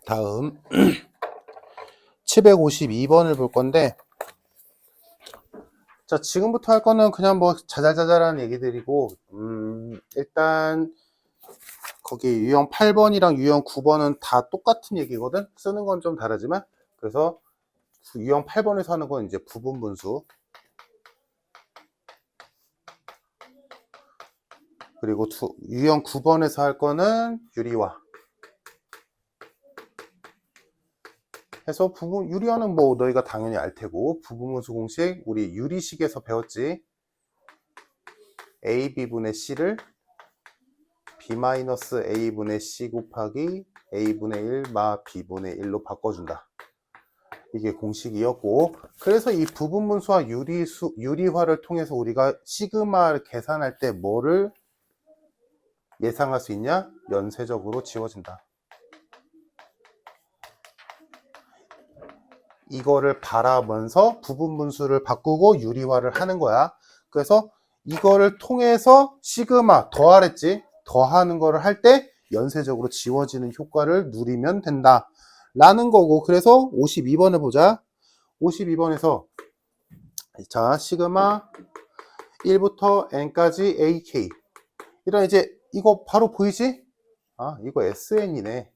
다음 752번을 볼 건데, 자, 지금부터 할 거는 그냥 뭐 자잘자잘한 얘기들이고, 일단 거기 유형 8번이랑 유형 9번은 다 똑같은 얘기거든. 쓰는 건 좀 다르지만. 그래서 유형 8번에서 하는 건 이제 부분분수, 그리고 유형 9번에서 할 거는 유리화 해서 유리화는 뭐 너희가 당연히 알 테고, 부분분수 공식 우리 유리식에서 배웠지. AB분의 C를 B-A분의 C 곱하기 A분의 1 마 B분의 1로 바꿔준다. 이게 공식이었고, 그래서 이 부분분수와 유리화를 통해서 우리가 시그마를 계산할 때 뭐를 예상할 수 있냐? 연쇄적으로 지워진다. 이거를 바라면서 부분분수를 바꾸고 유리화를 하는 거야. 그래서 이거를 통해서 시그마 더하랬지? 더하는 거를 할 때 연쇄적으로 지워지는 효과를 누리면 된다 라는 거고, 그래서 52번을 보자. 52번에서 자, 시그마 1부터 n까지 ak, 이런 이제 이거 바로 보이지? 아, 이거 sn이네.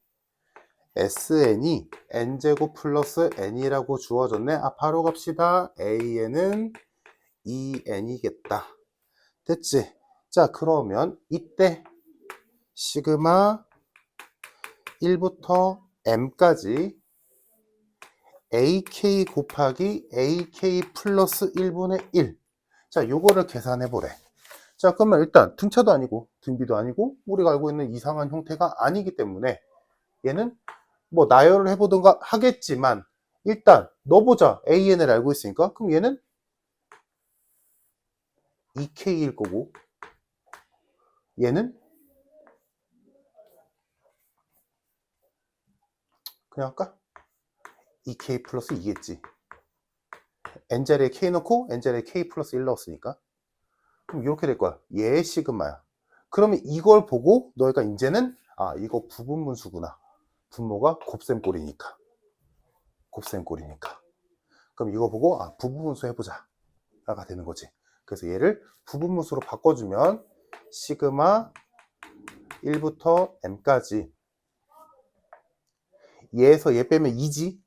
sn이 n제곱 플러스 n이라고 주어졌네. 아, 바로 갑시다. an은 2n이겠다. 됐지? 자, 그러면 이때 시그마 1부터 m까지 ak 곱하기 ak 플러스 1분의 1. 자, 요거를 계산해 보래. 자, 그러면 일단 등차도 아니고 등비도 아니고 우리가 알고 있는 이상한 형태가 아니기 때문에 얘는 뭐 나열을 해보던가 하겠지만, 일단 넣어보자. an을 알고 있으니까. 그럼 얘는 2k일 거고, 얘는 그냥 할까? 2k 플러스 2겠지. n자리에 k 넣고 n자리에 k 플러스 1 넣었으니까. 그럼 이렇게 될 거야. 얘의 시그마야. 그러면 이걸 보고 너희가 이제는 아, 이거 부분분수구나. 분모가 곱셈꼴이니까. 곱셈꼴이니까. 그럼 이거 보고 아, 부분분수 해보자 라가 되는 거지. 그래서 얘를 부분분수로 바꿔주면 시그마 1부터 m까지, 얘에서 얘 빼면 2지.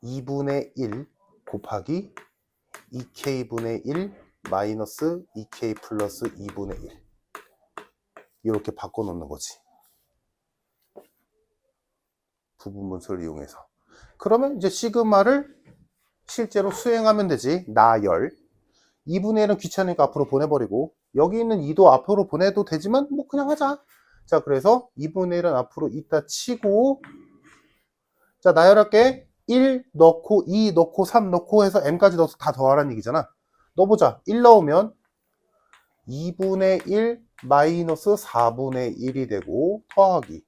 2분의 1 곱하기 2k분의 1 마이너스 2k 플러스 2분의 1, 이렇게 바꿔놓는 거지. 부분분수를 이용해서. 그러면 이제 시그마를 실제로 수행하면 되지. 나열 2분의 1은 귀찮으니까 앞으로 보내버리고, 여기 있는 2도 앞으로 보내도 되지만 뭐 그냥 하자. 자, 그래서 2분의 1은 앞으로 이따 치고, 자, 나열할게. 1 넣고 2 넣고 3 넣고 해서 m까지 넣어서 다 더하라는 얘기잖아. 넣어보자. 1 넣으면 2분의 1 마이너스 4분의 1이 되고, 더하기.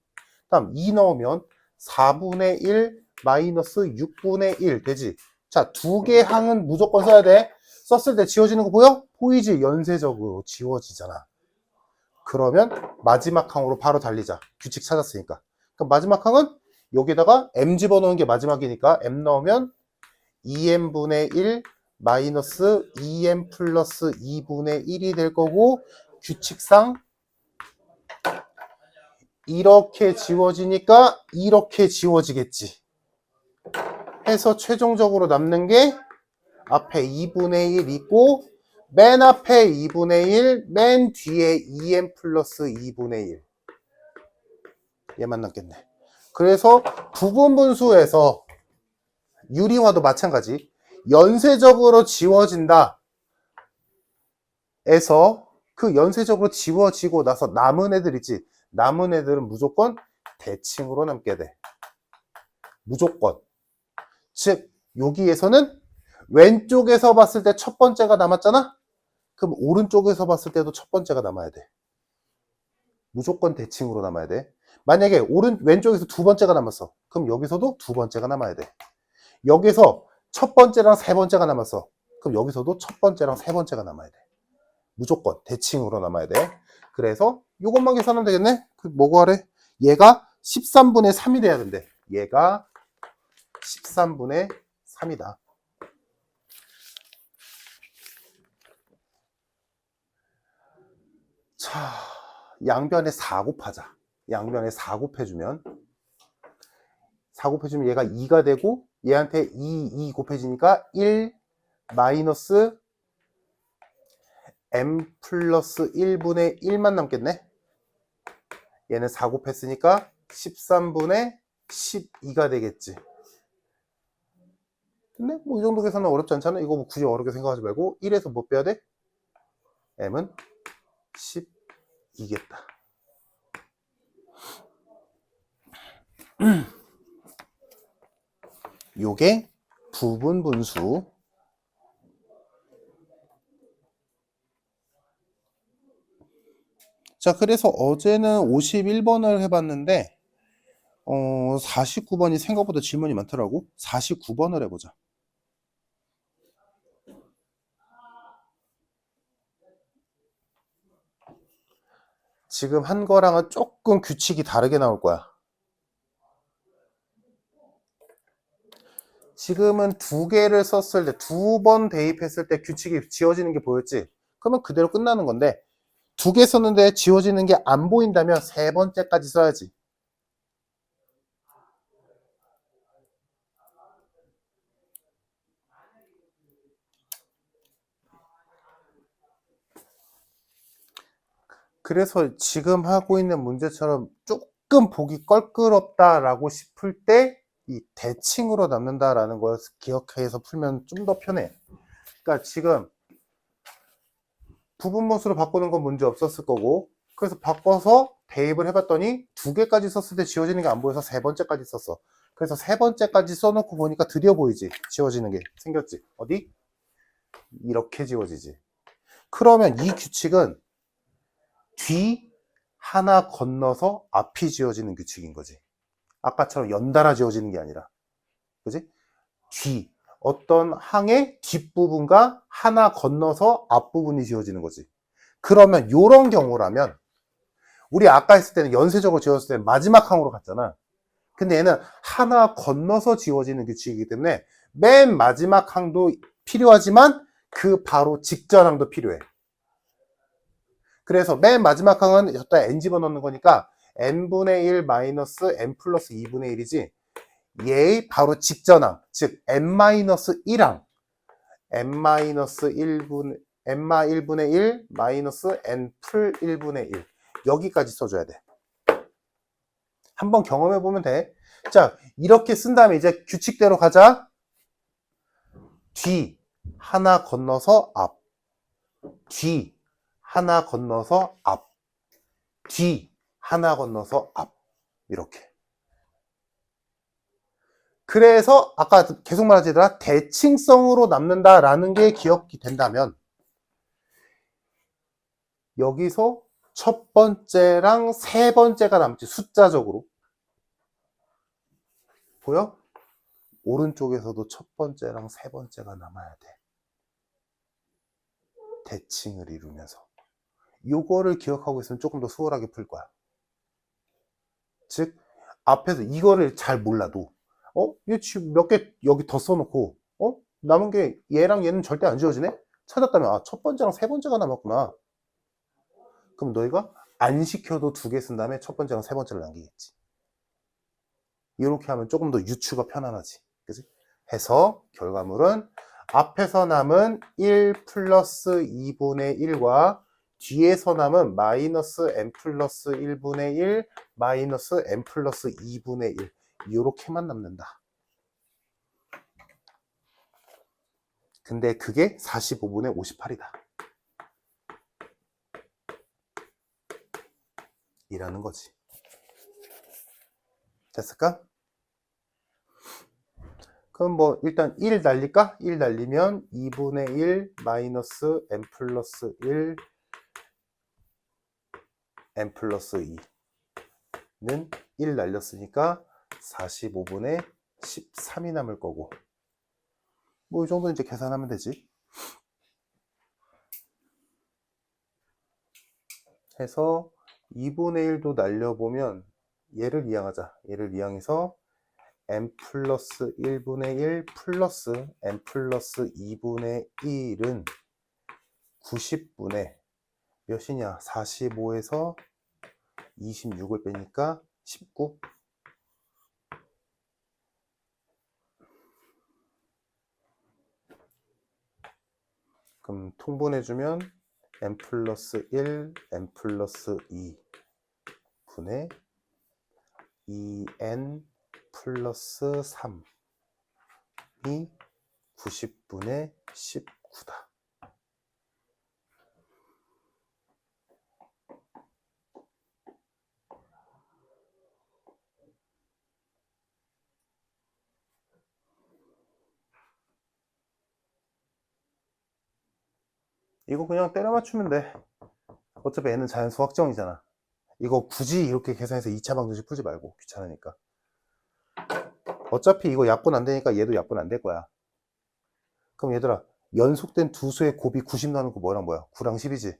다음 2 넣으면 4분의 1 마이너스 6분의 1 되지. 자, 두 개 항은 무조건 써야 돼. 썼을 때 지워지는 거 보여? 보이지? 연쇄적으로 지워지잖아. 그러면 마지막 항으로 바로 달리자. 규칙 찾았으니까. 그럼 마지막 항은 여기다가 m 집어넣은 게 마지막이니까 m 넣으면 2m분의 1 마이너스 2m 플러스 2분의 1이 될 거고, 규칙상 이렇게 지워지니까 이렇게 지워지겠지 해서 최종적으로 남는 게 앞에 2분의 1 있고, 맨 앞에 2분의 1, 맨 뒤에 2m 플러스 2분의 1. 얘만 남겠네. 그래서 부분분수에서 유리화도 마찬가지. 연쇄적으로 지워진다 에서 그 연쇄적으로 지워지고 나서 남은 애들 있지. 남은 애들은 무조건 대칭으로 남게 돼. 무조건. 즉 여기에서는 왼쪽에서 봤을 때 첫 번째가 남았잖아? 그럼 오른쪽에서 봤을 때도 첫 번째가 남아야 돼. 무조건 대칭으로 남아야 돼. 만약에 왼쪽에서 두 번째가 남았어. 그럼 여기서도 두 번째가 남아야 돼. 여기서 첫 번째랑 세 번째가 남았어. 그럼 여기서도 첫 번째랑 세 번째가 남아야 돼. 무조건 대칭으로 남아야 돼. 그래서 이것만 계산하면 되겠네. 뭐고 하래? 얘가 13분의 3이 돼야 된대. 얘가 13분의 3이다. 자, 양변에 4 곱하자. 양변에 4 곱해주면 얘가 2가 되고 얘한테 2 곱해지니까 1 마이너스 m 플러스 1분의 1만 남겠네. 얘는 4 곱했으니까 13분의 12가 되겠지. 근데 뭐 이 정도 계산은 어렵지 않잖아. 이거 뭐 굳이 어렵게 생각하지 말고 1에서 뭐 빼야 돼? m은 12겠다. 요게 부분 분수. 자, 그래서 어제는 51번을 해봤는데 49번이 생각보다 질문이 많더라고. 49번을 해보자. 지금 한 거랑은 조금 규칙이 다르게 나올 거야. 지금은 2개를 썼을 때, 2번 대입했을 때 규칙이 지워지는 게 보였지? 그러면 그대로 끝나는 건데 2개 썼는데 지워지는 게 안 보인다면 3번째까지 써야지. 그래서 지금 하고 있는 문제처럼 조금 보기 껄끄럽다라고 싶을 때 이 대칭으로 남는다라는 걸 기억해서 풀면 좀 더 편해. 그러니까 지금 부분모수로 바꾸는 건 문제 없었을 거고, 그래서 바꿔서 대입을 해봤더니 2개까지 썼을 때 지워지는 게 안 보여서 3번째까지 썼어. 그래서 3번째까지 써놓고 보니까 드디어 보이지? 지워지는 게 생겼지? 어디? 이렇게 지워지지. 그러면 이 규칙은 뒤 하나 건너서 앞이 지워지는 규칙인 거지. 아까처럼 연달아 지워지는 게 아니라. 그지? 뒤. 어떤 항의 뒷부분과 하나 건너서 앞부분이 지워지는 거지. 그러면 이런 경우라면 우리 아까 했을 때는 연쇄적으로 지웠을 때 마지막 항으로 갔잖아. 근데 얘는 하나 건너서 지워지는 규칙이기 때문에 맨 마지막 항도 필요하지만 그 바로 직전 항도 필요해. 그래서 맨 마지막 항은 여기다 n 집어넣는 거니까 n분의 1 마이너스 n 플러스 2분의 1이지 얘의 바로 직전항, 즉 n-1항 n-1분의 n-1분의 1 마이너스 n 풀 1분의 1 여기까지 써줘야 돼. 한번 경험해 보면 돼. 자, 이렇게 쓴 다음에 이제 규칙대로 가자. 뒤 하나 건너서 앞, 뒤 하나 건너서 앞, 뒤 하나 건너서 앞, 이렇게. 그래서 아까 계속 말하지더라 대칭성으로 남는다라는 게 기억이 된다면 여기서 첫 번째랑 세 번째가 남지. 숫자적으로 보여? 오른쪽에서도 첫 번째랑 세 번째가 남아야 돼. 대칭을 이루면서. 요거를 기억하고 있으면 조금 더 수월하게 풀 거야. 즉 앞에서 이거를 잘 몰라도 얘 지금 몇 개 여기 더 써놓고 남은 게 얘랑 얘는 절대 안 지워지네? 찾았다면 아, 첫 번째랑 세 번째가 남았구나. 그럼 너희가 안 시켜도 2개 쓴 다음에 첫 번째랑 세 번째를 남기겠지. 이렇게 하면 조금 더 유추가 편안하지. 그치? 해서 결과물은 앞에서 남은 1 플러스 2분의 1과 뒤에서 남은 마이너스 n 플러스 1분의 1 마이너스 n 플러스 2분의 1 이렇게만 남는다. 근데 그게 45분의 58이다. 이라는 거지. 됐을까? 그럼 뭐 일단 1 날릴까? 1 날리면 2분의 1 마이너스 n 플러스 1 n 플러스 2는 1 날렸으니까 45분의 13이 남을 거고 뭐 이 정도 이제 계산하면 되지. 해서 2분의 1도 날려보면 얘를 이항하자. 얘를 이항해서 n 플러스 1분의 1 플러스 n 플러스 2분의 1은 90분의 몇이냐? 45에서 26을 빼니까 19. 그럼 통분해주면 n 플러스 1, n 플러스 2 분의 2n 플러스 3이 90분의 19다. 이거 그냥 때려 맞추면 돼. 어차피 n은 자연수 확정이잖아. 이거 굳이 이렇게 계산해서 2차 방정식 풀지 말고, 귀찮으니까. 어차피 이거 약분 안 되니까 얘도 약분 안 될 거야. 그럼 얘들아, 연속된 두 수의 곱이 90 나누는 거 뭐랑 뭐야? 9랑 10이지.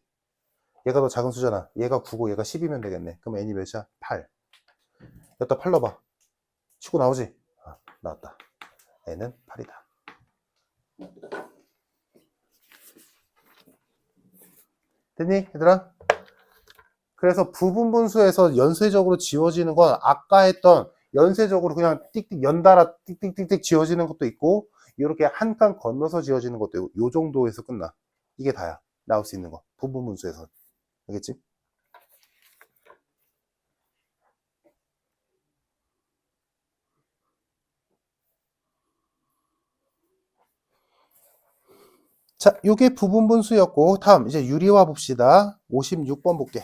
얘가 더 작은 수잖아. 얘가 9고 얘가 10이면 되겠네. 그럼 n이 몇이야? 8. 여기다 8 넣어봐. 19 나오지? 아, 나왔다. n은 8이다. 됐니, 얘들아? 그래서 부분분수에서 연쇄적으로 지워지는 건 아까 했던 연쇄적으로 그냥 띡띡 연달아 띡띡띡띡 지워지는 것도 있고, 이렇게 한 칸 건너서 지워지는 것도 있고, 요 정도에서 끝나. 이게 다야. 나올 수 있는 거. 부분분수에서. 알겠지? 자, 요게 부분분수였고, 다음 이제 유리화 봅시다. 56번 볼게.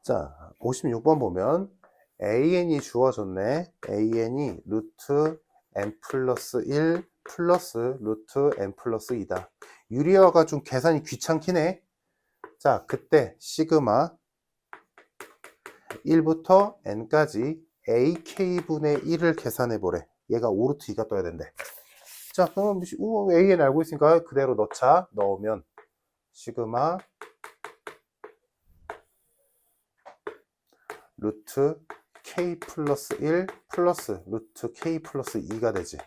자, 56번 보면 an이 주어졌네. an이 루트 n 플러스 1 플러스 루트 n 플러스 2다. 유리화가 좀 계산이 귀찮긴 해. 자, 그때 시그마 1부터 n까지 ak분의 1을 계산해 보래. 얘가 5루트 2가 떠야 된대. 자, 그럼 an 알고 있으니까 그대로 넣자. 넣으면 시그마 루트 k 플러스 1 플러스 루트 k 플러스 2가 되지.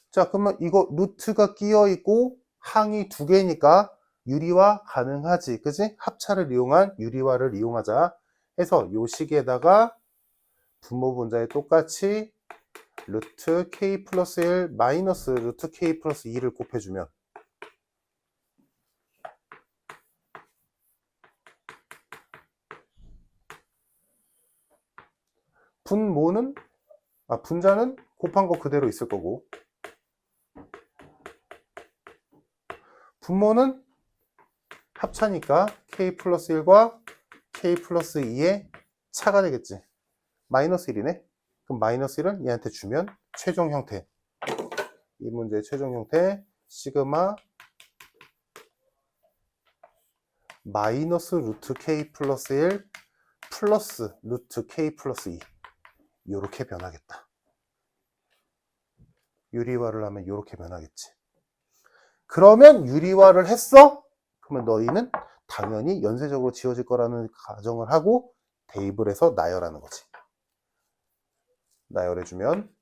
자, 그러면 이거 루트가 끼어 있고 항이 두 개니까 유리화 가능하지. 그지? 합차를 이용한 유리화를 이용하자 해서 요 식에다가 분모 분자에 똑같이 루트 k 플러스 1 마이너스 루트 k 플러스 2를 곱해주면 분자는 곱한 거 그대로 있을 거고, 분모는 합차니까 k 플러스 1과 k 플러스 2의 차가 되겠지. 마이너스 1이네. 그럼 마이너스 1은 얘한테 주면 최종 형태. 이 문제의 최종 형태 시그마 마이너스 루트 k 플러스 1 플러스 루트 k 플러스 2 이렇게 변하겠다. 유리화를 하면 이렇게 변하겠지. 그러면 유리화를 했어? 그러면 너희는 당연히 연쇄적으로 지워질 거라는 가정을 하고 대입을 해서 나열하는 거지. 나열해주면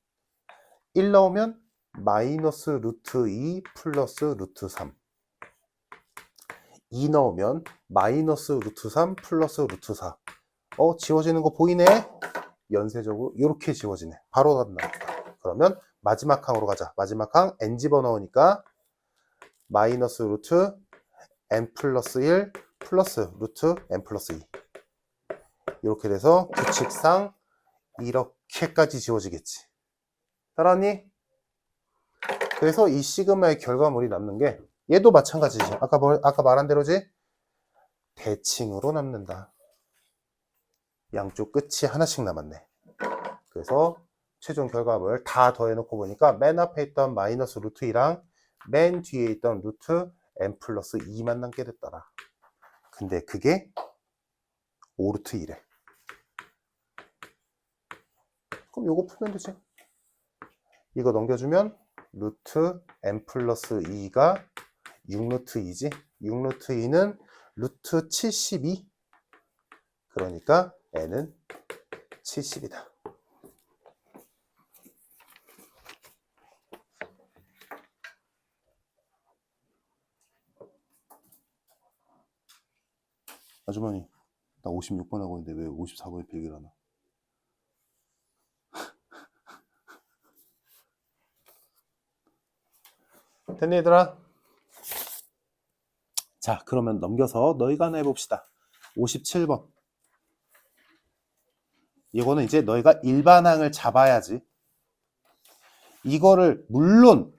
1 나오면 마이너스 루트 2 플러스 루트 3. 2 넣으면 마이너스 루트 3 플러스 루트 4. 지워지는 거 보이네? 연쇄적으로 이렇게 지워지네. 바로 답 나왔다. 그러면 마지막 항으로 가자. 마지막 항 n 집어넣으니까 마이너스 루트 n 플러스 1 플러스 루트 n 플러스 2. 이렇게 돼서 규칙상 이렇게까지 지워지겠지. 따라왔니? 그래서 이 시그마의 결과물이 남는 게 얘도 마찬가지지. 아까 말한 대로지? 대칭으로 남는다. 양쪽 끝이 하나씩 남았네. 그래서 최종 결과물 다 더해놓고 보니까 맨 앞에 있던 마이너스 루트 2랑 맨 뒤에 있던 루트 n 플러스 2만 남게 됐더라. 근데 그게 5루트 2래. 그럼 요거 풀면 되지. 이거 넘겨주면 루트 n 플러스 2가 6루트 2지. 6루트 2는 루트 72. 그러니까 n은 70이다. 아주머니, 나 56번 하고 있는데 왜 54번에 필기를 하나? 됐니, 얘들아? 자, 그러면 넘겨서 너희가 하나 해봅시다. 57번. 이거는 이제 너희가 일반항을 잡아야지. 이거를 물론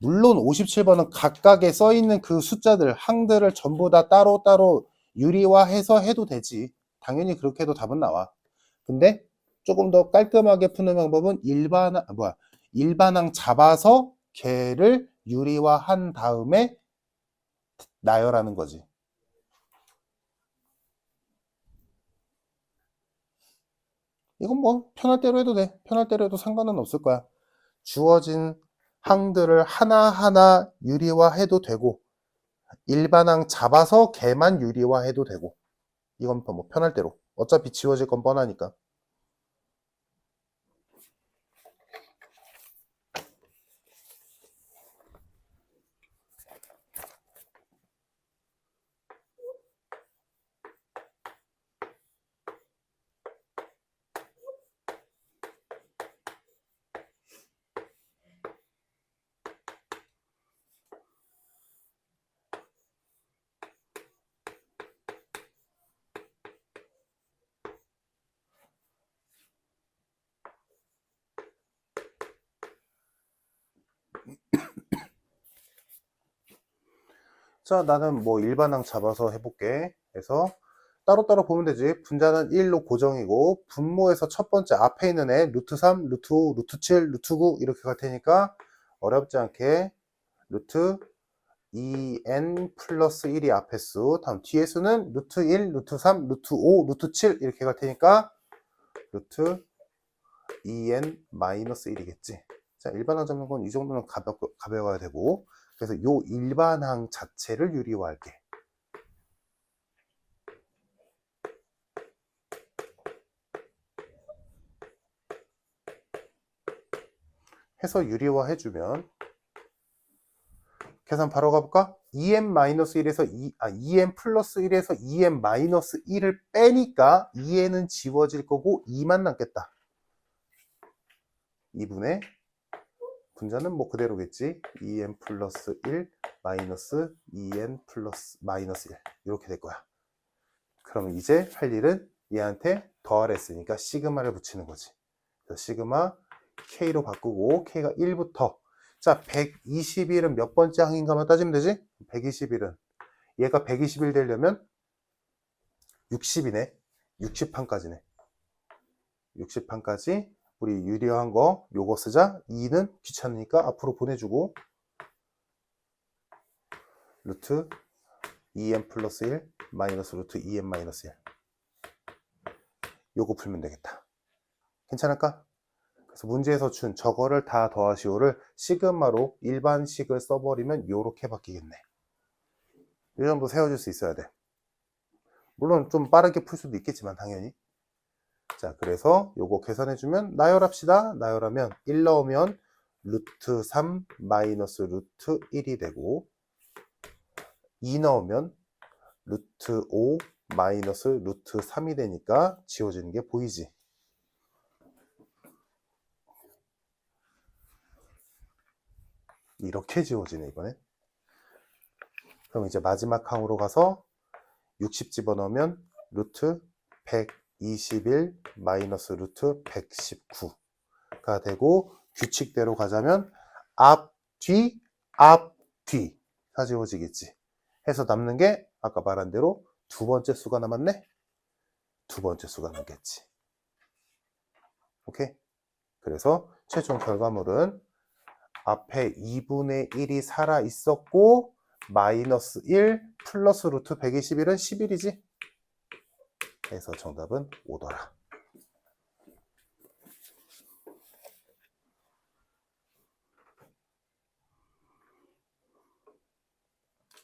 57번은 각각에 써있는 그 숫자들, 항들을 전부 다 따로따로 유리화해서 해도 되지. 당연히 그렇게 해도 답은 나와. 근데 조금 더 깔끔하게 푸는 방법은 일반항 잡아서 걔를 유리화한 다음에 나열하는 거지. 이건 뭐 편할 대로 해도 돼. 편할 대로 해도 상관은 없을 거야. 주어진 항들을 하나하나 유리화해도 되고 일반항 잡아서 걔만 유리화해도 되고 이건 뭐 편할 대로. 어차피 지워질 건 뻔하니까. 자, 나는 뭐 일반항 잡아서 해볼게. 그래서 따로따로 보면 되지. 분자는 1로 고정이고 분모에서 첫 번째 앞에 있는 애 루트 3, 루트 5, 루트 7, 루트 9 이렇게 갈 테니까 어렵지 않게 루트 2n 플러스 1이 앞에 수, 다음 뒤에 수는 루트 1, 루트 3, 루트 5, 루트 7 이렇게 갈 테니까 루트 2n 마이너스 1이겠지. 자, 일반항 잡는 건 이 정도는 가벼워야 되고 그래서 요 일반항 자체를 유리화할게. 해서 유리화 해주면 계산 바로 가볼까? 2n-1에서 2n 플러스 1에서 2n-1을 빼니까 2n은 지워질 거고 2만 남겠다. 2분의 분자는 뭐 그대로겠지. 2n 플러스 1 마이너스 2n 플러스 마이너스 1 이렇게 될 거야. 그러면 이제 할 일은 얘한테 더하라 했으니까 시그마를 붙이는 거지. 그래서 시그마 K로 바꾸고 K가 1부터 자 121은 몇 번째 항인가만 따지면 되지? 121은 얘가 121 되려면 60이네. 60판까지네. 60판까지 우리 유리화한 거 요거 쓰자. 2는 귀찮으니까 앞으로 보내주고 루트 2n 플러스 1 마이너스 루트 2n 마이너스 1 요거 풀면 되겠다. 괜찮을까? 그래서 문제에서 준 저거를 다 더하시오를 시그마로 일반식을 써버리면 요렇게 바뀌겠네. 이 정도 세워줄 수 있어야 돼. 물론 좀 빠르게 풀 수도 있겠지만 당연히. 자, 그래서 요거 계산해주면 나열합시다. 나열하면 1 넣으면 루트 3 마이너스 루트 1이 되고 2 넣으면 루트 5 마이너스 루트 3이 되니까 지워지는 게 보이지. 이렇게 지워지네 이번에. 그럼 이제 마지막 항으로 가서 60 집어넣으면 루트 121 마이너스 루트 119가 되고 규칙대로 가자면 앞, 뒤, 앞, 뒤 다 지워지겠지. 해서 남는 게 아까 말한 대로 두 번째 수가 남았네. 두 번째 수가 남겠지. 오케이? 그래서 최종 결과물은 앞에 2분의 1이 살아 있었고 마이너스 1 플러스 루트 121은 11이지. 그래서 정답은 5더라.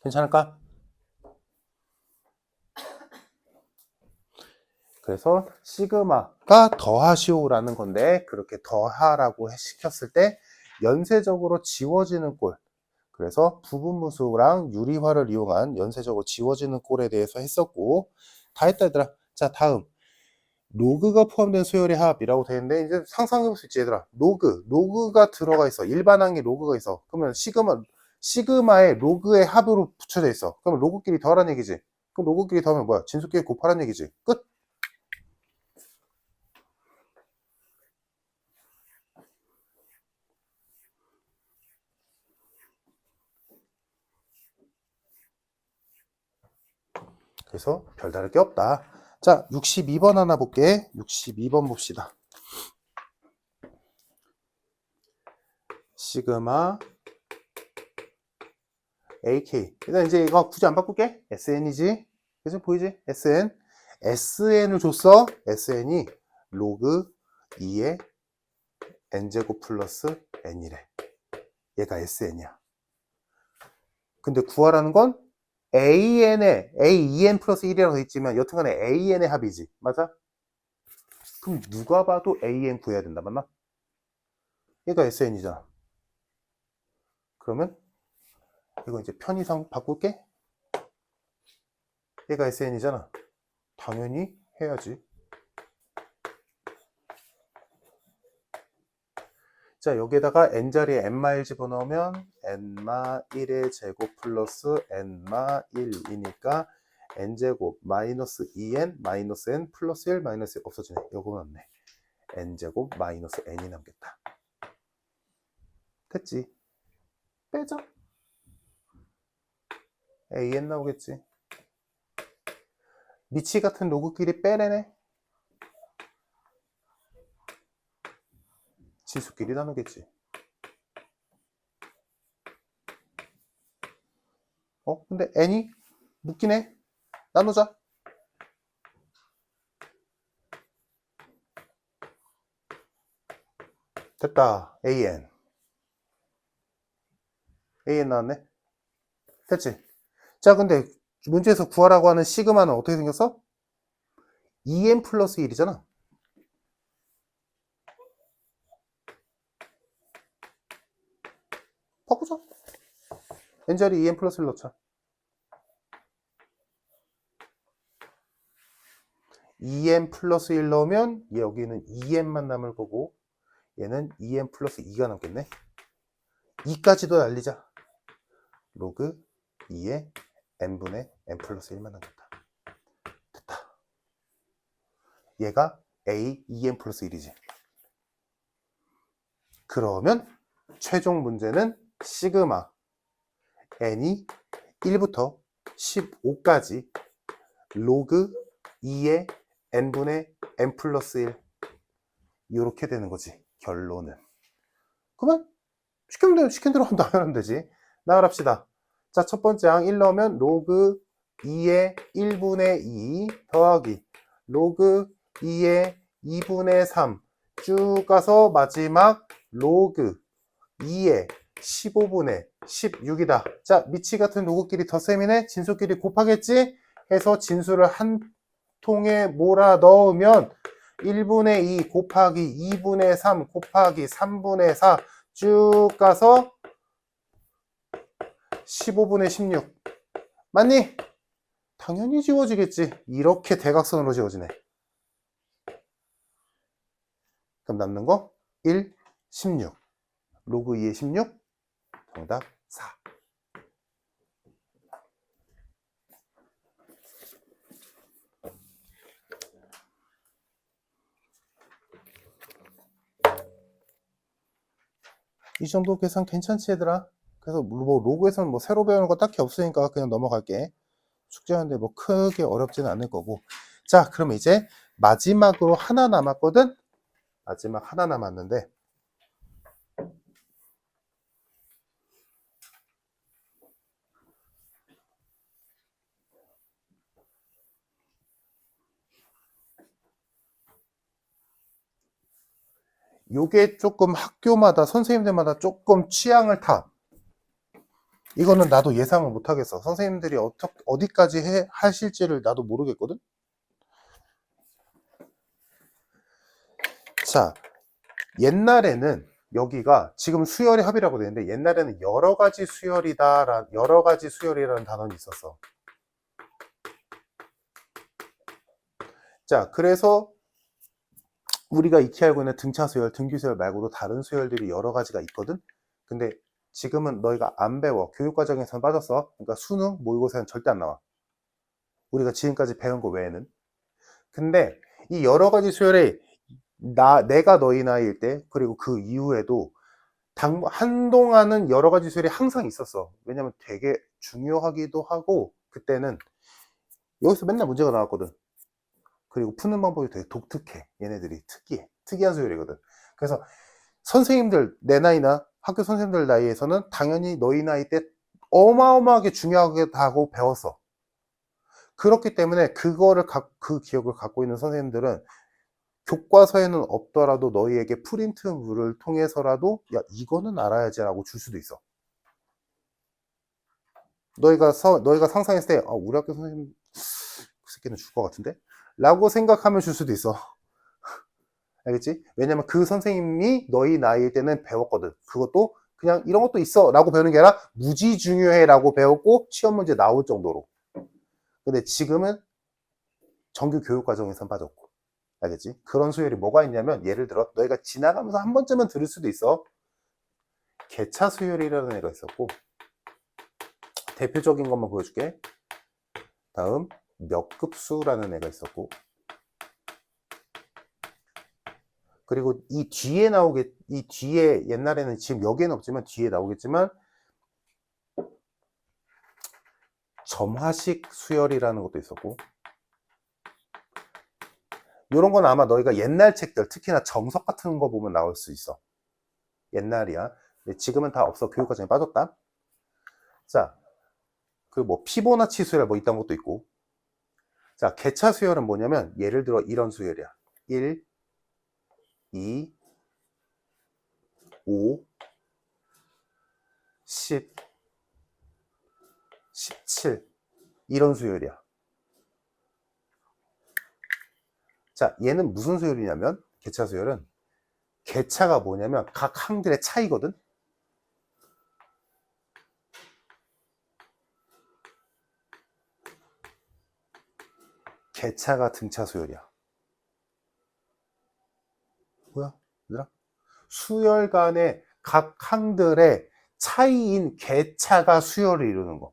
괜찮을까? 그래서 시그마가 더하시오라는 건데 그렇게 더하라고 시켰을 때 연쇄적으로 지워지는 꼴, 그래서 부분무수랑 유리화를 이용한 연쇄적으로 지워지는 꼴에 대해서 했었고 다 했다 얘들아. 자, 다음 로그가 포함된 수열의 합이라고 되어 있는데 이제 상상해 볼 수 있지 얘들아. 로그가 들어가 있어. 일반항에 로그가 있어. 그러면 시그마에 로그의 합으로 붙여져 있어. 그러면 로그끼리 더하라는 얘기지. 그럼 로그끼리 더하면 뭐야? 진수끼리 곱하라는 얘기지. 끝. 그래서 별다를 게 없다. 자, 62번 하나 볼게. 62번 봅시다. 시그마 AK. 일단 이제 이거 굳이 안 바꿀게. SN이지. 그래서 보이지? SN을 줬어. SN이 로그 2의 n제곱 플러스 n이래. 얘가 SN이야. 근데 구하라는 건 AEN 플러스 1이라고 돼 있지만 여튼간에 AN의 합이지. 맞아? 그럼 누가 봐도 AN 구해야 된다. 맞나? 얘가 SN이잖아. 그러면 이거 이제 편의상 바꿀게. 얘가 SN이잖아. 당연히 해야지. 자, 여기에다가 n자리에 n마1 집어넣으면 n마 1의 제곱 플러스 n마 1이니까 n제곱 마이너스 2n 마이너스 n 플러스 1 마이너스 1 없어지네. 요거 넣네. n제곱 마이너스 n이 남겠다. 됐지? 빼자. an 나오겠지. 미치 같은 로그끼리 빼내네. 지수끼리 나누겠지. 근데 n이 묶이네. 나누자. 됐다. an 나왔네. 됐지? 자, 근데 문제에서 구하라고 하는 시그마는 어떻게 생겼어? 2n 플러스 1이잖아. 바꾸자. n자리 2n 플러스 1 넣자. 2n 플러스 1 넣으면 여기는 2n만 남을 거고 얘는 2n 플러스 2가 남겠네. 2까지도 날리자. 로그 2에 n분의 n 플러스 1만 남겠다. 됐다. 얘가 a 2n 플러스 1이지. 그러면 최종 문제는 시그마 n이 1부터 15까지 로그 2의 n분의 n 플러스 1 이렇게 되는 거지. 결론은. 그러면 시킨 대로 하면 되지. 나열합시다. 자, 첫 번째 항 1 넣으면 로그 2의 1분의 2 더하기 로그 2의 2분의 3 쭉 가서 마지막 로그 2의 15분의 16이다. 자, 미치 같은 로그끼리 덧셈이네. 진수끼리 곱하겠지? 해서 진수를 한 통에 몰아 넣으면 1분의 2 곱하기 2분의 3 곱하기 3분의 4 쭉 가서 15분의 16 맞니? 당연히 지워지겠지. 이렇게 대각선으로 지워지네. 그럼 남는 거 1, 16 로그 2의 16 정답 4. 이 정도 계산 괜찮지 얘들아? 그래서 뭐 로그에서는 뭐 새로 배우는 거 딱히 없으니까 그냥 넘어갈게. 숙제하는데 뭐 크게 어렵지는 않을 거고. 자, 그럼 이제 마지막으로 하나 남았거든? 마지막 하나 남았는데 요게 조금 학교마다 선생님들마다 조금 취향을 타. 이거는 나도 예상을 못 하겠어. 선생님들이 어디까지 하실지를 나도 모르겠거든. 자, 옛날에는 여기가 지금 수열의 합이라고 되는데 옛날에는 여러 가지 수열이라는 단원이 있었어. 자, 그래서 우리가 익히 알고 있는 등차 수열, 등비 수열 말고도 다른 수열들이 여러 가지가 있거든. 근데 지금은 너희가 안 배워. 교육과정에서는 빠졌어. 그러니까 수능, 모의고사는 절대 안 나와. 우리가 지금까지 배운 거 외에는. 근데 이 여러 가지 수열에 내가 너희 나이일 때 그리고 그 이후에도 한동안은 여러 가지 수열이 항상 있었어. 왜냐면 되게 중요하기도 하고 그때는 여기서 맨날 문제가 나왔거든. 그리고 푸는 방법이 되게 독특해. 얘네들이 특이한 수열이거든. 그래서 선생님들 내 나이나 학교 선생님들 나이에서는 당연히 너희 나이 때 어마어마하게 중요하다고 배웠어. 그렇기 때문에 그 기억을 갖고 있는 선생님들은 교과서에는 없더라도 너희에게 프린트물을 통해서라도 야 이거는 알아야지 라고 줄 수도 있어. 너희가 상상했을 때 우리 학교 선생님 그 새끼는 줄 것 같은데? 라고 생각하면 줄 수도 있어. 알겠지? 왜냐면 그 선생님이 너희 나이일 때는 배웠거든. 그것도 그냥 이런 것도 있어 라고 배우는 게 아니라 무지 중요해 라고 배웠고 시험 문제 나올 정도로. 근데 지금은 정규 교육과정에선 빠졌고. 알겠지? 그런 수열이 뭐가 있냐면 예를 들어 너희가 지나가면서 한 번쯤은 들을 수도 있어. 개차 수열이라는 애가 있었고 대표적인 것만 보여줄게. 다음 몇 급수라는 애가 있었고 그리고 이 뒤에 옛날에는 지금 여기에는 없지만 뒤에 나오겠지만 점화식 수열이라는 것도 있었고 이런 건 아마 너희가 옛날 책들 특히나 정석 같은 거 보면 나올 수 있어. 옛날이야. 지금은 다 없어. 교육과정에 빠졌다. 자, 그 뭐 피보나치 수열 뭐 이딴 것도 있고. 자, 개차 수열은 뭐냐면 예를 들어 이런 수열이야. 1, 2, 5, 10, 17 이런 수열이야. 자, 얘는 무슨 수열이냐면 개차 수열은 개차가 뭐냐면 각 항들의 차이거든. 개차가 등차 수열이야. 뭐야? 얘들아? 수열 간의 각 항들의 차이인 개차가 수열을 이루는 거.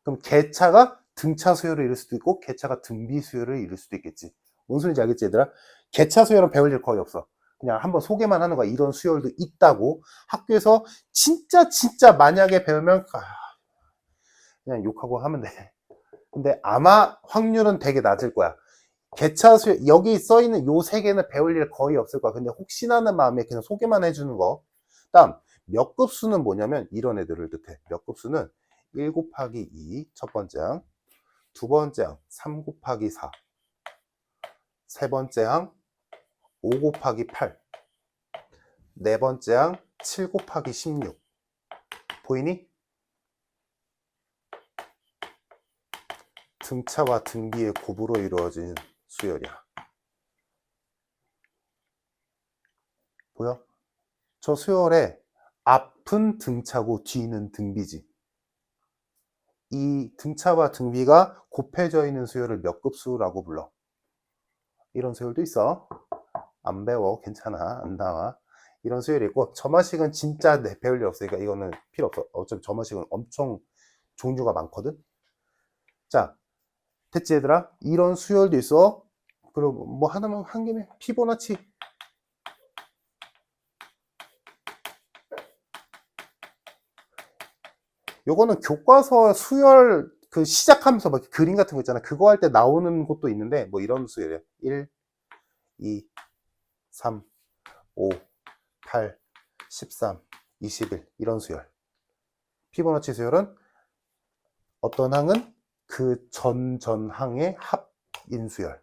그럼 개차가 등차 수열을 이룰 수도 있고 개차가 등비 수열을 이룰 수도 있겠지. 뭔 소리인지 알겠지 얘들아? 개차 수열은 배울 일 거의 없어. 그냥 한번 소개만 하는 거야. 이런 수열도 있다고. 학교에서 진짜 만약에 배우면 그냥 욕하고 하면 돼. 근데 아마 확률은 되게 낮을 거야. 개차 수열 여기 써있는 요 세 개는 배울 일 거의 없을 거야. 근데 혹시나 하는 마음에 그냥 소개만 해주는 거. 다음 몇 급수는 뭐냐면 이런 애들을 뜻해. 몇 급수는 1 곱하기 2 첫 번째 항, 두 번째 항 3 곱하기 4, 세 번째 항 5 곱하기 8, 네 번째 항 7 곱하기 16. 보이니? 등차와 등비의 곱으로 이루어진 수열이야. 보여? 저 수열에 앞은 등차고 뒤는 등비지. 이 등차와 등비가 곱해져 있는 수열을 몇 급수라고 불러. 이런 수열도 있어. 안 배워. 괜찮아. 안 나와. 이런 수열이 있고 점화식은 진짜 배울 일 없으니까 이거는 필요 없어. 어차피 점화식은 엄청 종류가 많거든. 자, 됐지 얘들아? 이런 수열도 있어. 그리고 뭐 하나만 한 김에 피보나치. 요거는 교과서 수열 그 시작하면서 막 그림 같은 거 있잖아. 그거 할 때 나오는 것도 있는데 뭐 이런 수열이야. 1, 2, 3, 5, 8, 13, 21 이런 수열. 피보나치 수열은 어떤 항은 그 전항의 합인 수열.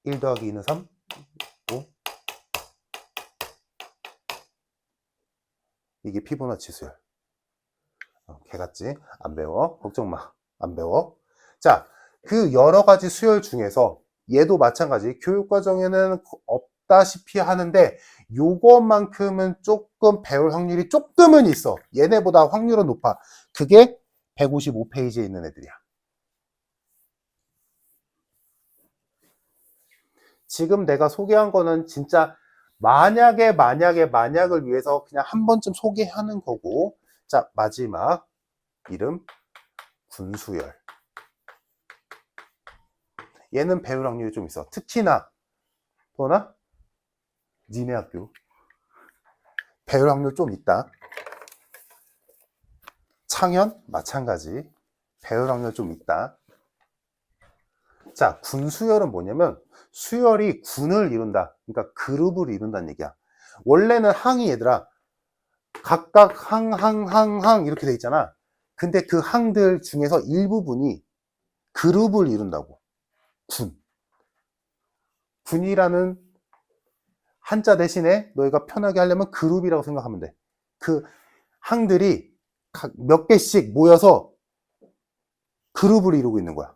1 더하기 2는 3, 5. 이게 피보나치 수열. 개같지? 안 배워. 걱정 마. 안 배워. 자, 그 여러 가지 수열 중에서 얘도 마찬가지. 교육과정에는 없다시피 하는데 요것만큼은 조금 배울 확률이 조금은 있어. 얘네보다 확률은 높아. 그게 155페이지에 있는 애들이야. 지금 내가 소개한 거는 진짜 만약을 위해서 그냥 한 번쯤 소개하는 거고. 자, 마지막 이름 군수열. 얘는 배울 확률이 좀 있어. 특히나 또나 니네 학교 배울 확률 좀 있다. 창현 마찬가지 배울 확률 좀 있다. 자, 군수열은 뭐냐면 수열이 군을 이룬다. 그러니까 그룹을 이룬다는 얘기야. 원래는 항이 얘들아 각각 항 이렇게 돼 있잖아. 근데 그 항들 중에서 일부분이 그룹을 이룬다고. 군이라는 한자 대신에 너희가 편하게 하려면 그룹이라고 생각하면 돼. 그 항들이 몇 개씩 모여서 그룹을 이루고 있는 거야.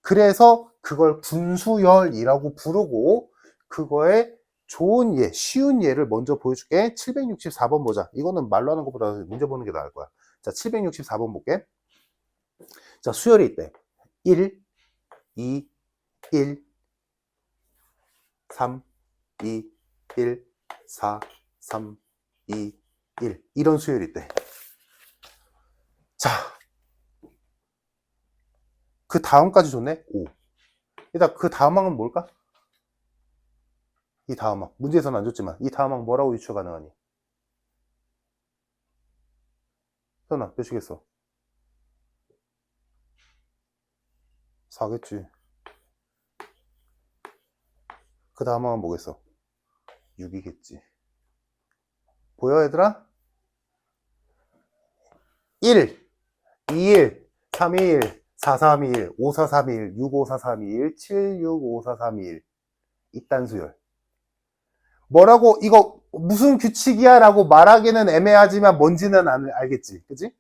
그래서 그걸 군수열이라고 부르고, 그거에 좋은 예, 쉬운 예를 먼저 보여줄게. 764번 보자. 이거는 말로 하는 것보다 문제 보는 게 나을 거야. 자, 764번 볼게. 자, 수열이 있대. 1, 2, 1, 3, 2, 1, 4, 3, 2, 1. 이런 수열이 있대. 자, 그 다음까지 좋네? 5. 일단 그 다음 항은 뭘까? 이 다음 항. 문제에서는 안 줬지만 이 다음 항 뭐라고 유추 가능하니? 현아, 몇이겠어? 4겠지. 그 다음 항은 뭐겠어? 6이겠지. 보여, 얘들아? 1, 2, 1, 3, 2, 1, 4, 3, 2, 1, 5, 4, 3, 2, 1, 6, 5, 4, 3, 2, 1, 7, 6, 5, 4, 3, 2, 1. 이딴 수열. 뭐라고, 이거 무슨 규칙이야? 라고 말하기는 애매하지만 뭔지는 알겠지. 그치?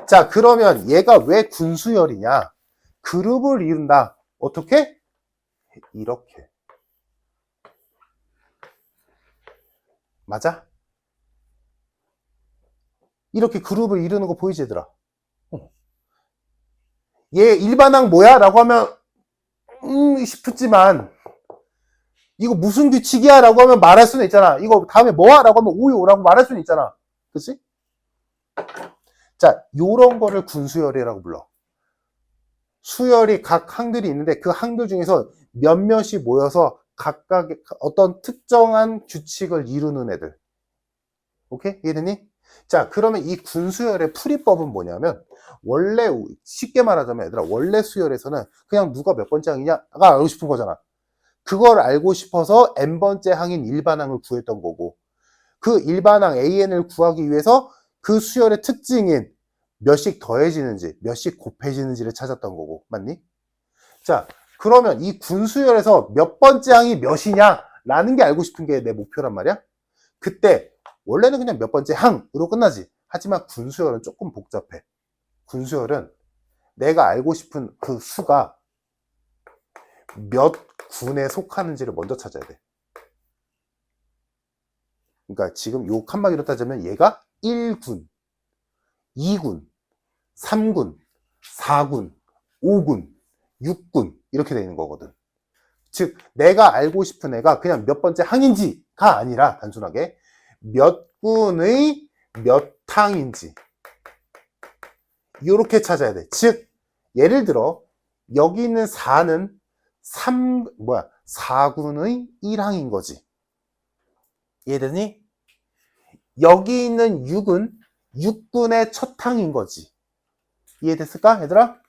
자, 그러면 얘가 왜 군수열이냐? 그룹을 이룬다. 어떻게? 이렇게. 맞아? 이렇게 그룹을 이루는 거 보이지, 얘들아? 얘 일반항 뭐야? 라고 하면 싶지만 이거 무슨 규칙이야? 라고 하면 말할 수는 있잖아. 이거 다음에 뭐야? 라고 하면 오요라고 말할 수는 있잖아. 그치? 자, 요런 거를 군수열이라고 불러. 수열이 각 항들이 있는데 그 항들 중에서 몇몇이 모여서 각각 어떤 특정한 규칙을 이루는 애들. 오케이? 이해되니? 자, 그러면 이 군수열의 풀이법은 뭐냐면, 원래 쉽게 말하자면 얘들아, 원래 수열에서는 그냥 누가 몇 번째 항이냐가 알고 싶은 거잖아. 그걸 알고 싶어서 n번째 항인 일반항을 구했던 거고, 그 일반항 AN을 구하기 위해서 그 수열의 특징인 몇씩 더해지는지 몇씩 곱해지는지를 찾았던 거고, 맞니? 자, 그러면 이 군수열에서 몇 번째 항이 몇이냐 라는 게 알고 싶은 게 내 목표란 말이야. 그때 원래는 그냥 몇 번째 항으로 끝나지. 하지만 군수열은 조금 복잡해. 군수열은 내가 알고 싶은 그 수가 몇 군에 속하는지를 먼저 찾아야 돼. 그러니까 지금 요 칸막이로 따지면 얘가 1군, 2군, 3군, 4군, 5군, 6군 이렇게 되는 거거든. 즉 내가 알고 싶은 애가 그냥 몇 번째 항인지가 아니라 단순하게 몇 군의 몇 항인지 이렇게 찾아야 돼. 즉 예를 들어 여기 있는 4는 4군의 1항인 거지. 이해되니? 여기 있는 6은 6군의 첫 항인 거지. 이해됐을까, 얘들아?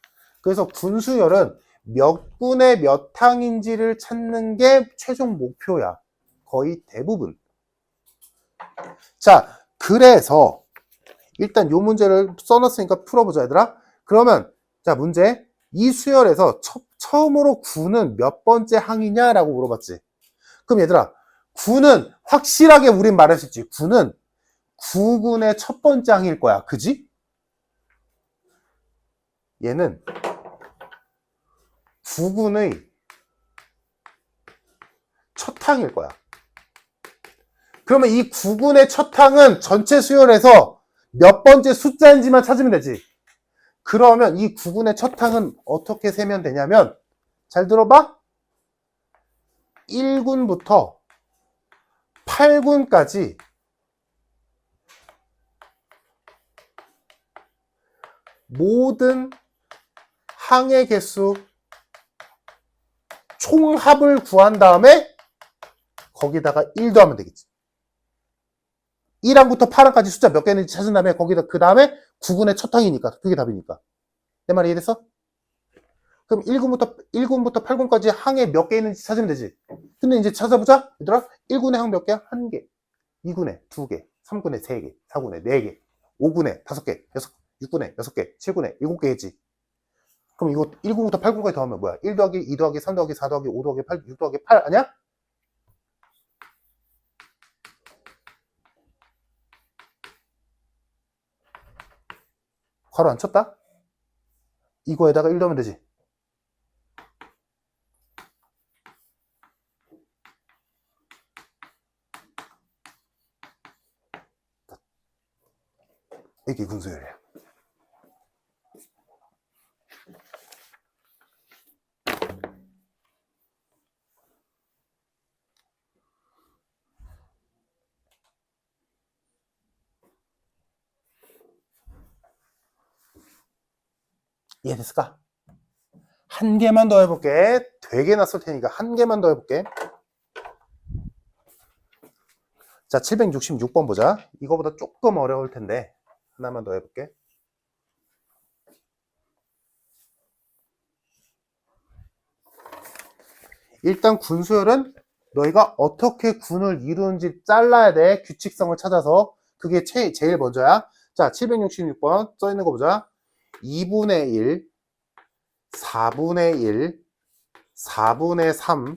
그래서 군수열은 몇 군의 몇 항인지를 찾는 게 최종 목표야. 거의 대부분. 자, 그래서 일단 요 문제를 써놨으니까 풀어보자, 얘들아. 그러면 자, 문제. 이 수열에서 처음으로 9는 몇 번째 항이냐라고 물어봤지. 그럼 얘들아, 9는 확실하게 우린 말할 수 있지. 9는 9군의 첫 번째 항일 거야. 그지? 얘는 9군의 첫 항일 거야. 그러면 이 9군의 첫 항은 전체 수열에서 몇 번째 숫자인지만 찾으면 되지. 그러면 이 9군의 첫 항은 어떻게 세면 되냐면, 잘 들어봐. 1군부터 8군까지 모든 항의 개수 총합을 구한 다음에 거기다가 1도 하면 되겠지. 1항부터 8항까지 숫자 몇 개인지 찾은 다음에 거기다 그 다음에 9군의 첫 항이니까 그게 답이니까. 내 말 이해됐어? 그럼 1군부터 8군까지 항에 몇 개 있는지 찾으면 되지. 근데 이제 찾아보자. 얘들아, 1군에 항 몇 개야? 1개. 2군에 2개. 3군에 3개. 4군에 4개. 5군에 5개. 6군에 6개. 7군에 7개겠지. 그럼 이거 1군부터 8군까지 더하면 뭐야? 1 더하기 2 더하기 3 더하기 4 더하기 5 더하기 8, 6 더하기 8 아니야? 괄호 안 쳤다? 이거에다가 1 더하면 되지. 이게 군수열이야. 이해됐을까? 한 개만 더 해볼게. 되게 낯설 테니까 한 개만 더 해볼게. 자, 766번 보자. 이거보다 조금 어려울 텐데 하나만 더 해볼게. 일단 군수열은 너희가 어떻게 군을 이루는지 잘라야 돼. 규칙성을 찾아서. 그게 제일 먼저야. 자, 766번 써있는 거 보자. 2분의 1, 4분의 1, 4분의 3,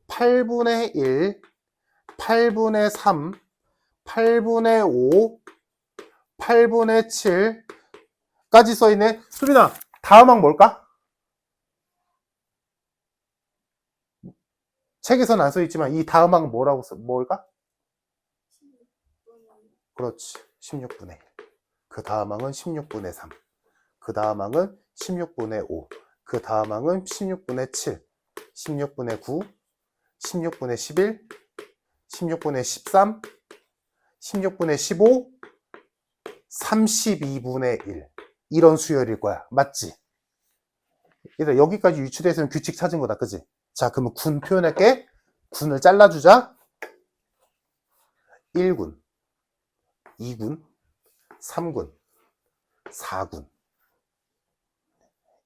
8분의 1, 8분의 3, 8분의 5, 8분의 7까지 써있네. 수빈아, 다음 항 뭘까? 책에서는 안 써있지만 이 다음 항 뭘까? 그렇지. 16분의 1. 그 다음 항은 16분의 3. 그 다음 항은 16분의 5. 그 다음 항은 16분의 7. 16분의 9. 16분의 11. 16분의 13. 16분의 15. 32분의 1. 이런 수열일 거야. 맞지? 얘들아, 여기까지 유추돼서는 규칙 찾은 거다. 그지? 자, 그러면 군 표현할게. 군을 잘라주자. 1군, 2군, 3군, 4군.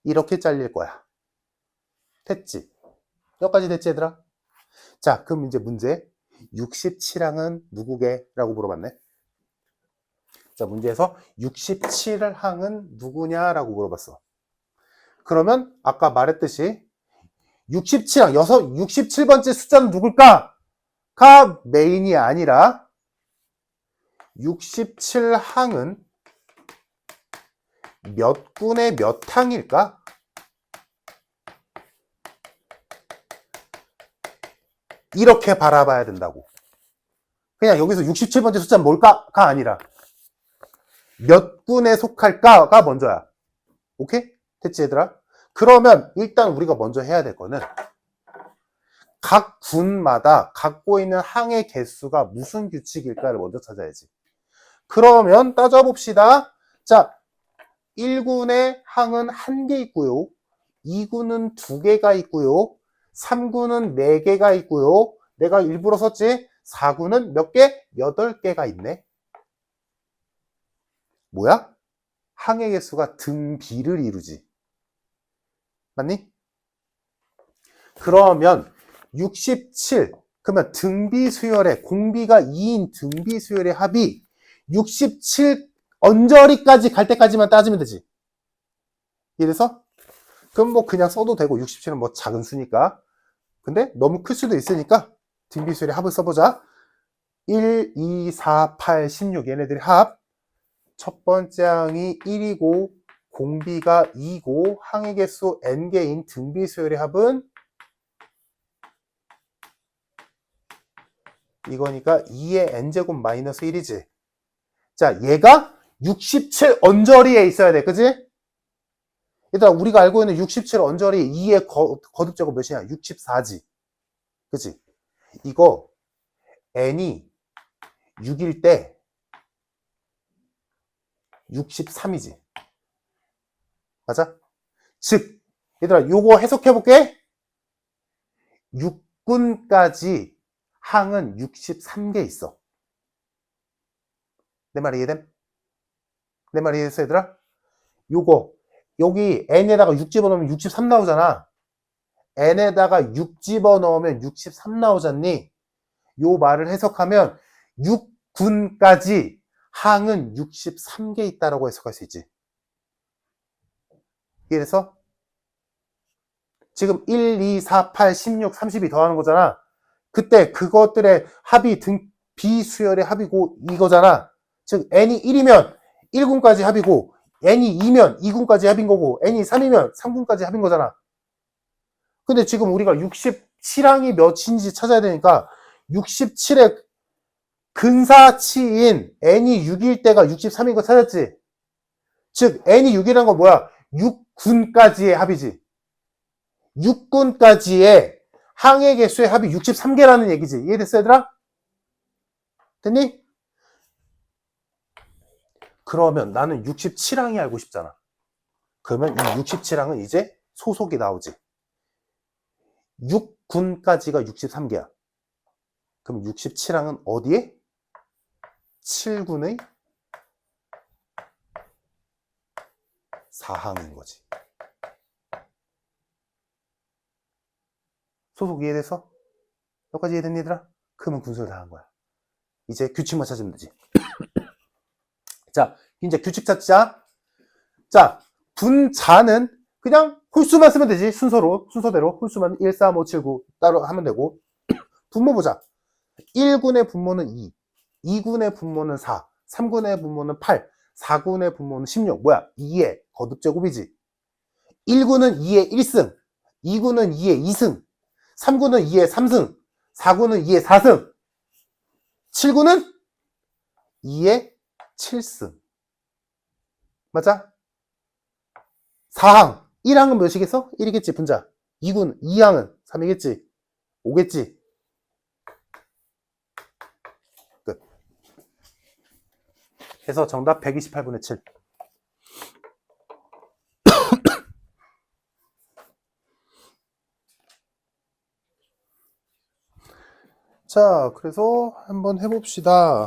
이렇게 잘릴 거야. 됐지? 여기까지 됐지, 얘들아? 자, 그럼 이제 문제. 67항은 누구게? 라고 물어봤네. 자, 문제에서 67항은 누구냐라고 물어봤어. 그러면 아까 말했듯이 67항, 67번째 숫자는 누굴까? 가 메인이 아니라 67항은 몇 군의 몇 항일까? 이렇게 바라봐야 된다고. 그냥 여기서 67번째 숫자는 뭘까가 아니라 몇 군에 속할까가 먼저야. 오케이? 됐지, 얘들아? 그러면 일단 우리가 먼저 해야 될 거는 각 군마다 갖고 있는 항의 개수가 무슨 규칙일까를 먼저 찾아야지. 그러면 따져봅시다. 자, 1군의 항은 1개 있고요. 2군은 2개가 있고요. 3군은 4개가 있고요. 내가 일부러 썼지? 4군은 몇 개? 8개가 있네. 뭐야? 항의 개수가 등비를 이루지. 맞니? 그러면 67, 그러면 등비 수열의 공비가 2인 등비 수열의 합이 67 언저리까지 갈 때까지만 따지면 되지. 이래서 그럼 뭐 그냥 써도 되고 67은 뭐 작은 수니까. 근데 너무 클 수도 있으니까 등비 수열의 합을 써보자. 1, 2, 4, 8, 16 얘네들의 합. 첫 번째 항이 1이고 공비가 2고 항의 개수 n개인 등비 수열의 합은 이거니까 2의 n제곱 마이너스 1이지. 자, 얘가 67 언저리에 있어야 돼. 그지? 얘들아, 우리가 알고 있는 67 언저리 2의 거듭제곱 몇이냐? 64지. 그지? 이거 n이 6일 때 63이지. 맞아? 즉, 얘들아, 요거 해석해볼게. 6군까지 항은 63개 있어. 내 말 이해됨? 내 말 이해했어, 얘들아? 요거, 여기 n에다가 6 집어넣으면 63 나오잖아. n에다가 6 집어넣으면 63 나오잖니? 요 말을 해석하면 6군까지 항은 63개 있다라고 해석할 수 있지. 이해됐어? 지금 1, 2, 4, 8, 16, 32 더하는 거잖아. 그때 그것들의 합이 비수열의 합이고 이거잖아. 즉 n이 1이면 1군까지 합이고 n이 2면 2군까지 합인 거고 n이 3이면 3군까지 합인 거잖아. 근데 지금 우리가 67항이 몇인지 찾아야 되니까 67의 근사치인 n이 6일 때가 63인 거 찾았지? 즉 n이 6이라는 건 뭐야? 6군까지의 합이지. 6군까지의 항의 개수의 합이 63개라는 얘기지. 이해됐어, 얘들아? 됐니? 그러면 나는 67항이 알고 싶잖아. 그러면 이 67항은 이제 소속이 나오지. 6군까지가 63개야. 그럼 67항은 어디에? 7군의 4항인 거지. 소속 이해돼서? 여기까지 이해됐니, 얘들아? 그러면 군수를 다 한 거야. 이제 규칙만 찾으면 되지. 자, 이제 규칙 찾자. 자, 분자는 그냥 홀수만 쓰면 되지. 순서대로. 홀수만 1, 3, 5, 7, 9 따로 하면 되고. 분모 보자. 1군의 분모는 2, 2군의 분모는 4, 3군의 분모는 8, 4군의 분모는 16. 뭐야? 2의 거듭제곱이지. 1군은 2의 1승, 2군은 2의 2승, 3군은 2의 3승, 4군은 2의 4승, 7군은 2의 7승. 맞아? 4항. 1항은 몇이겠어? 1이겠지, 분자. 2항은 3이겠지. 5겠지. 끝. 해서 정답 128분의 7. 자, 그래서 한번 해봅시다.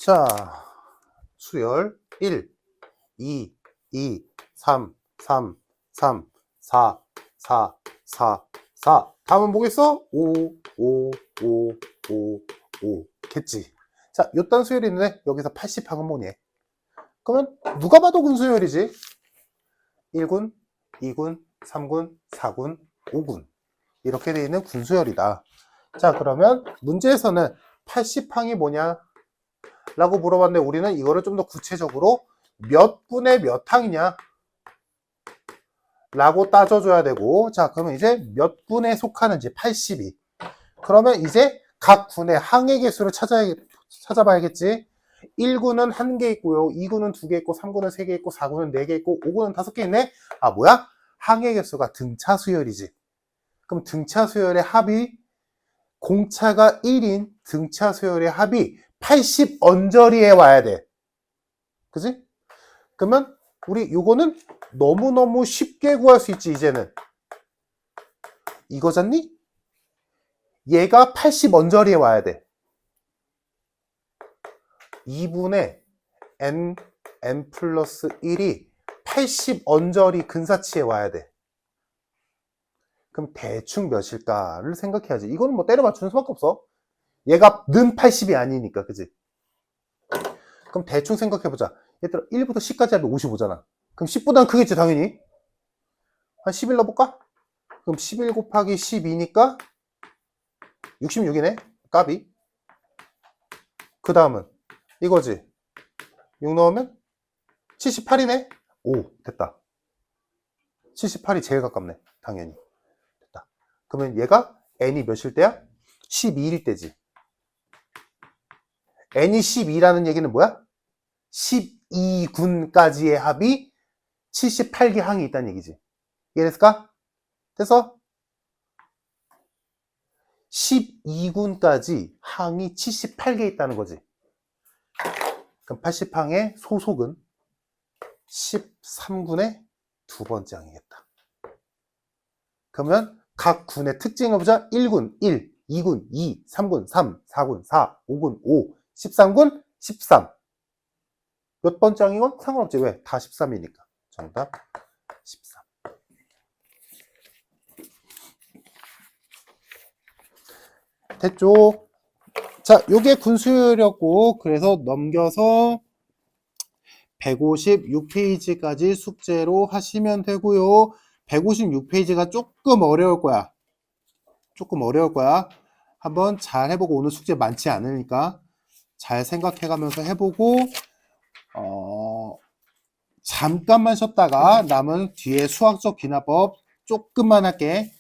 자, 수열 1, 2, 2, 3, 3, 3, 4, 4, 4, 4. 다음은 뭐겠어? 5, 5, 5, 5, 5. 겠지. 자, 요딴 수열이 있는데 여기서 80항은 뭐니? 그러면 누가 봐도 근수열이지. 1군, 2군, 3군, 4군, 5군. 이렇게 되어 있는 군수열이다. 자, 그러면 문제에서는 80항이 뭐냐? 라고 물어봤는데 우리는 이거를 좀 더 구체적으로 몇 군에 몇 항이냐? 라고 따져줘야 되고, 자, 그러면 이제 몇 군에 속하는지 82. 그러면 이제 각 군의 항의 개수를 찾아봐야겠지. 1군은 1개 있고요. 2군은 2개 있고, 3군은 3개 있고, 4군은 4개 있고, 5군은 5개 있네? 아, 뭐야? 항의 개수가 등차 수열이지. 그럼 등차 수열의 합이 공차가 1인 등차 수열의 합이 80 언저리에 와야 돼. 그지? 그러면 우리 요거는 너무너무 쉽게 구할 수 있지, 이제는. 이거잖니? 얘가 80 언저리에 와야 돼. 2분의 n 플러스 1이 80 언저리 근사치에 와야 돼. 그럼 대충 몇일까를 생각해야지. 이거는 뭐 때려 맞추는 수밖에 없어. 얘가 는 80이 아니니까, 그지? 그럼 대충 생각해보자. 얘들아, 1부터 10까지 하면 55잖아. 그럼 10보다는 크겠지, 당연히. 한 11 넣어볼까? 그럼 11 곱하기 12니까 66이네. 까비. 그 다음은 이거지. 6 넣으면 78이네? 오, 됐다. 78이 제일 가깝네. 당연히. 됐다. 그러면 얘가 n이 몇일 때야? 12일 때지. n이 12라는 얘기는 뭐야? 12군까지의 합이 78개 항이 있다는 얘기지. 이해됐을까? 그래서 12군까지 항이 78개 있다는 거지. 그럼 80항의 소속은 13군의 두 번째 항이겠다. 그러면 각 군의 특징을 보자. 1군 1, 2군 2, 3군 3, 4군 4, 5군 5, 13군 13. 몇 번째 항이건 상관없지. 왜? 다 13이니까. 정답 13. 됐죠? 자, 요게 군수였고, 그래서 넘겨서 156페이지까지 숙제로 하시면 되고요. 156페이지가 조금 어려울 거야. 조금 어려울 거야. 한번 잘 해보고, 오늘 숙제 많지 않으니까 잘 생각해가면서 해보고, 잠깐만 쉬었다가 남은 뒤에 수학적 기나법 조금만 할게.